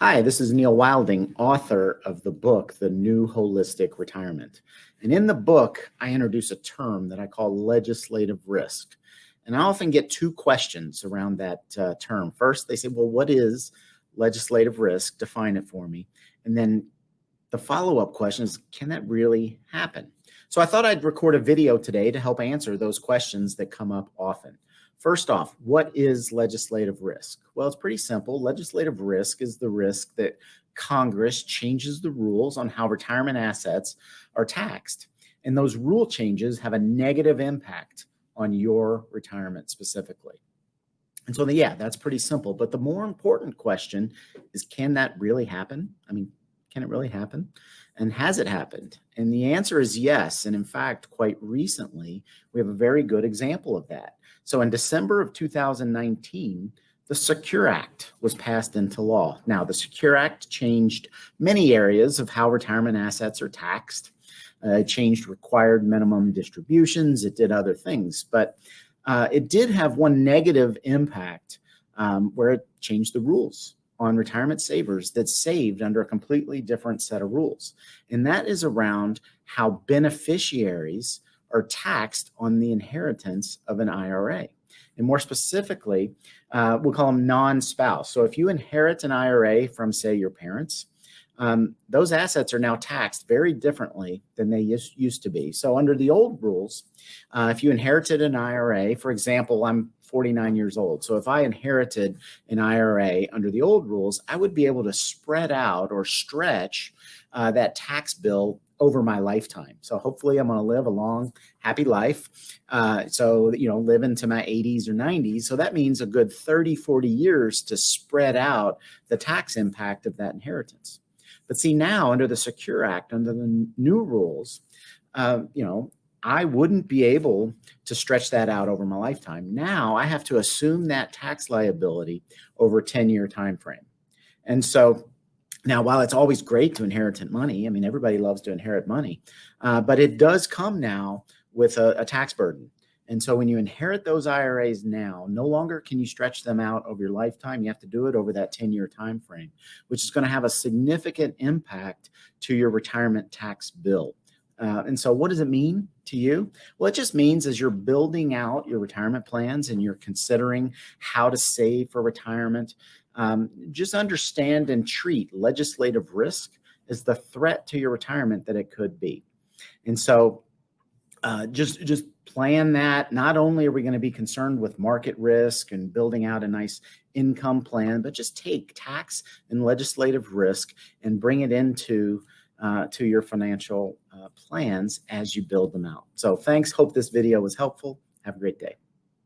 Hi, this is Neil Wilding, author of the book, The New Holistic Retirement. And in the book, I introduce a term that I call legislative risk. And I often get two questions around that term. First, they say, well, what is legislative risk? Define it for me. And then the follow-up question is, can that really happen? So I thought I'd record a video today to help answer those questions that come up often. First off, what is legislative risk? Well, it's pretty simple. Legislative risk is the risk that Congress changes the rules on how retirement assets are taxed. And those rule changes have a negative impact on your retirement specifically. And so, yeah, that's pretty simple. But the more important question is, can that really happen? Can it really happen? And has it happened? And the answer is yes. And in fact, quite recently, we have a very good example of that. So in December of 2019, the Secure Act was passed into law. Now, the Secure Act changed many areas of how retirement assets are taxed. It changed required minimum distributions. It did other things. But it did have one negative impact where it changed the rules on retirement savers that saved under a completely different set of rules. And that is around how beneficiaries are taxed on the inheritance of an IRA. And more specifically, we'll call them non-spouse. So if you inherit an IRA from, say, your parents, those assets are now taxed very differently than they used to be. So under the old rules, if you inherited an IRA, for example, I'm 49 years old. So if I inherited an IRA under the old rules, I would be able to spread out or stretch that tax bill over my lifetime. So hopefully I'm going to live a long, happy life. Live into my 80s or 90s. So that means a good 30, 40 years to spread out the tax impact of that inheritance. But see, now under the Secure Act, under the new rules, I wouldn't be able to stretch that out over my lifetime. Now I have to assume that tax liability over a 10-year time frame. And so now, while it's always great to inherit money, everybody loves to inherit money, but it does come now with a tax burden. And so when you inherit those IRAs now, no longer can you stretch them out over your lifetime. You have to do it over that 10-year time frame, which is going to have a significant impact to your retirement tax bill. And so what does it mean to you? Well, it just means as you're building out your retirement plans and you're considering how to save for retirement, just understand and treat legislative risk as the threat to your retirement that it could be. And so just plan that. Not only are we going to be concerned with market risk and building out a nice income plan, but just take tax and legislative risk and bring it into to your financial plans as you build them out. So thanks. Hope this video was helpful. Have a great day.